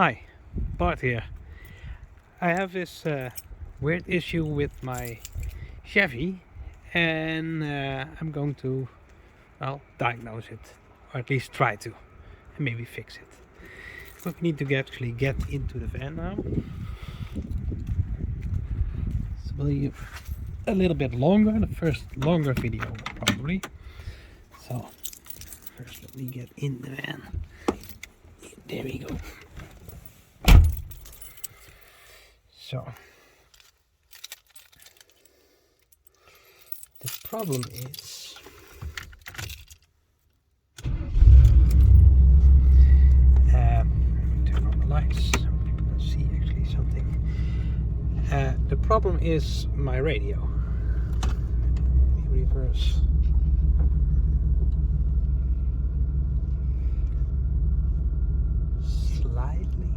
Hi, Bart here. I have this weird issue with my Chevy, and I'm going to, well, diagnose it, or at least try to, and maybe fix it. But we need to actually get into the van now. This will be a little bit longer, the first longer video probably. So, first let me get in the van. There we go. So, the problem is turn on the lights so people can see actually something. The problem is my radio. Let me reverse. Slightly.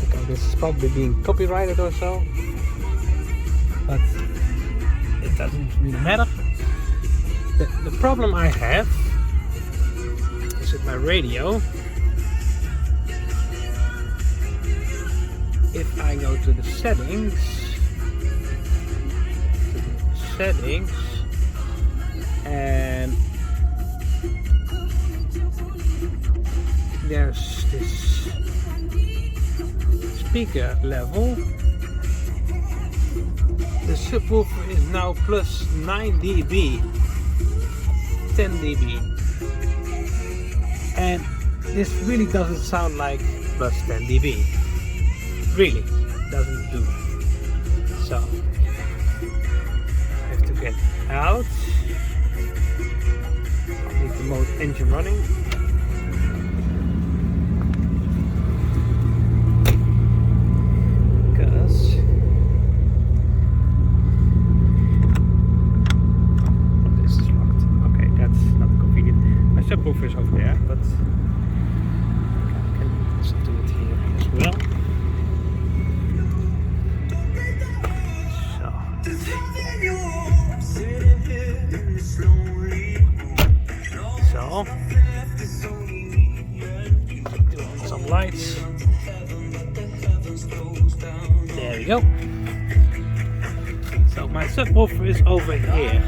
Okay, this is probably being copyrighted or so, but it doesn't really matter. The problem I have is with my radio. If I go to the settings, and there's this speaker level, the subwoofer is now plus 9 dB, 10 dB, and this really doesn't sound like plus 10 dB. Really doesn't do. So I have to get out. I'll leave the mode engine running. Because this is locked. Okay, that's not convenient. My subwoofer is over there, but I can also do it here as well. So, some lights. There we go. So my subwoofer is over here,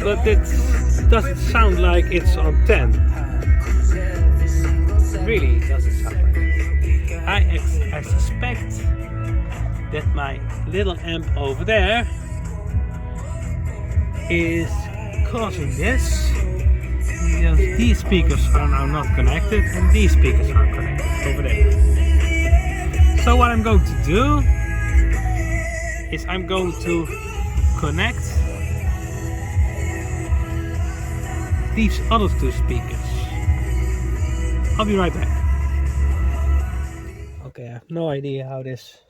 but it doesn't sound like it's on 10. Really doesn't sound like it. I suspect that my little amp over there is causing this, because these speakers are now not connected and these speakers are connected over there. So what I'm going to do is I'm going to connect these other two speakers. I'll be right back. Okay, I have no idea how this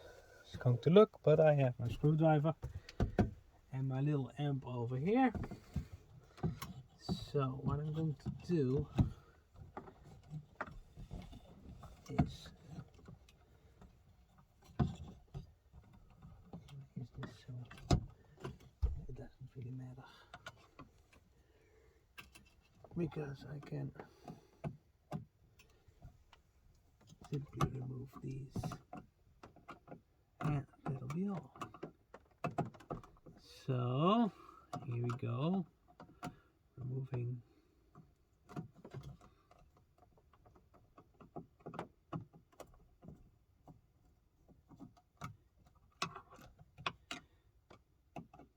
is going to look, but I have my screwdriver and my little amp over here. So what I'm going to do is this so it doesn't really matter, because I can simply remove these and that'll be all. So here we go, removing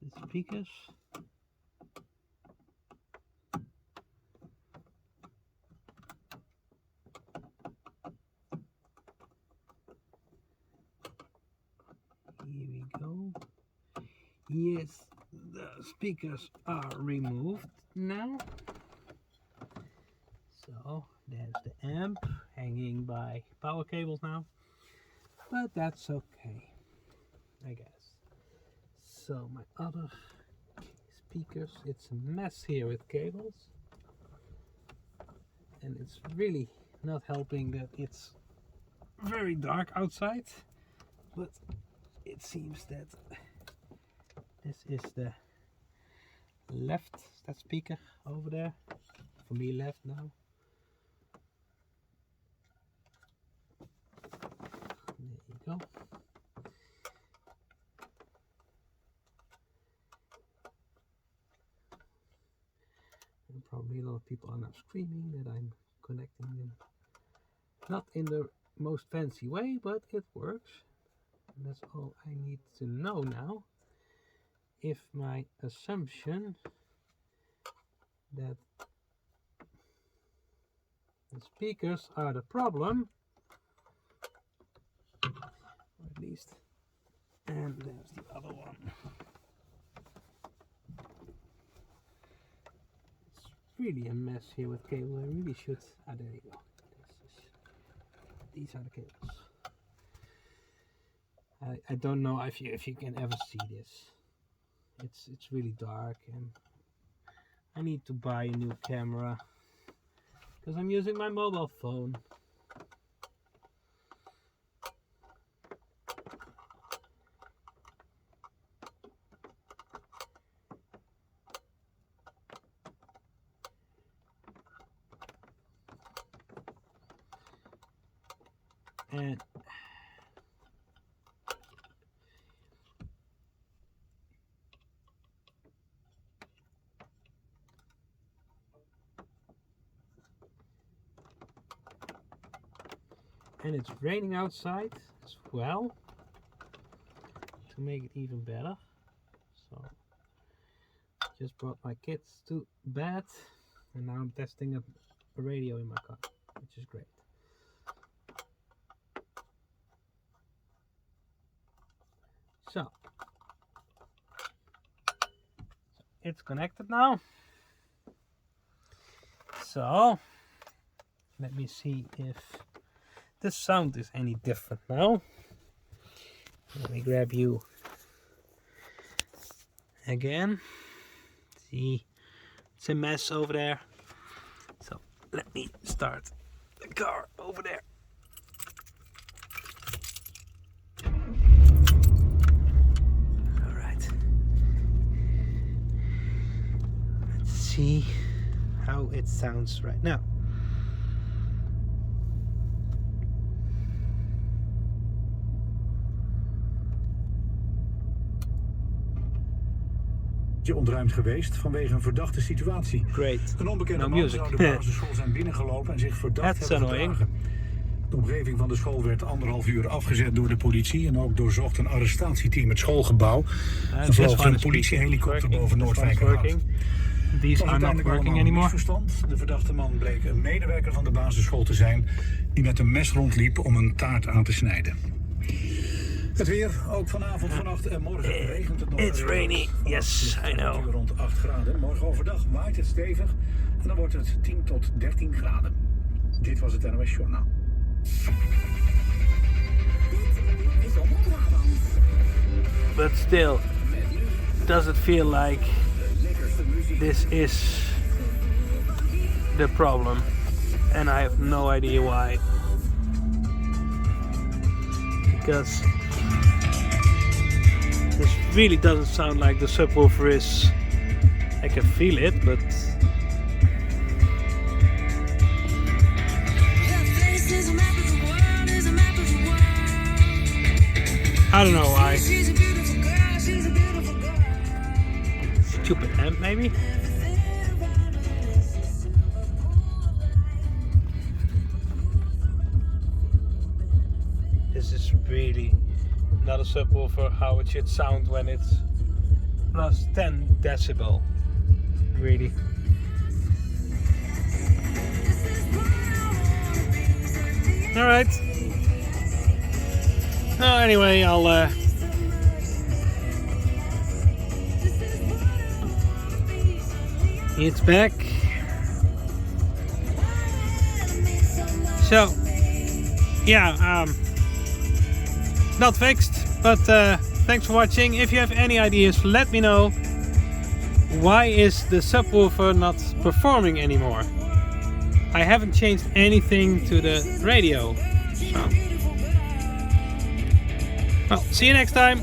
the speakers. Here we go. Yes, the speakers are removed now. So there's the amp hanging by power cables now, but that's okay, I guess. So my other speakers, it's a mess here with cables, and it's really not helping that it's very dark outside, but it seems that this is the left, that speaker over there. For me left now. There you go. And probably a lot of people are now screaming that I'm connecting them. Not in the most fancy way, but it works. And that's all I need to know now. If my assumption that the speakers are the problem, or at least, and there's the other one. It's really a mess here with cable. I really should. Ah, there you go. These are the cables. I don't know if you can ever see this. It's really dark, and I need to buy a new camera because I'm using my mobile phone. And it's raining outside as well, to make it even better. So just brought my kids to bed, and now I'm testing a radio in my car, which is great. So it's connected now. So let me see if the sound is any different now. Let me grab you again. See, it's a mess over there. So let me start the car over there. All right. Let's see how it sounds right now. Ontruimd geweest vanwege een verdachte situatie. Great. Een onbekende No man zou de basisschool zijn binnengelopen en zich verdacht hebben gedragen. De omgeving van de school werd 1,5 uur afgezet door de politie en ook doorzocht een arrestatieteam het schoolgebouw. En vloog een politiehelikopter boven Noordwijk uit. These are not working anymore. De verdachte man bleek een medewerker van de basisschool te zijn die met een mes rondliep om een taart aan te snijden. Het weer, ook vanavond, vannacht en morgen regent het nog. It's rainy, yes, I know. Rond 8 graden. Morgen overdag waait het stevig en dan wordt het 10 tot 13 graden. Dit was het NOS Journaal. But still, does it feel like this is the problem? And I have no idea why. Because this really doesn't sound like the subwoofer is. I can feel it, but I don't know why. Stupid amp, maybe? This is really not a subwoofer how it should sound when it's plus 10 decibel. Really. Alright. Anyway, it's back. So, yeah, not fixed, but thanks for watching. If you have any ideas, let me know. Why is the subwoofer not performing anymore? I haven't changed anything to the radio. So. Well, see you next time.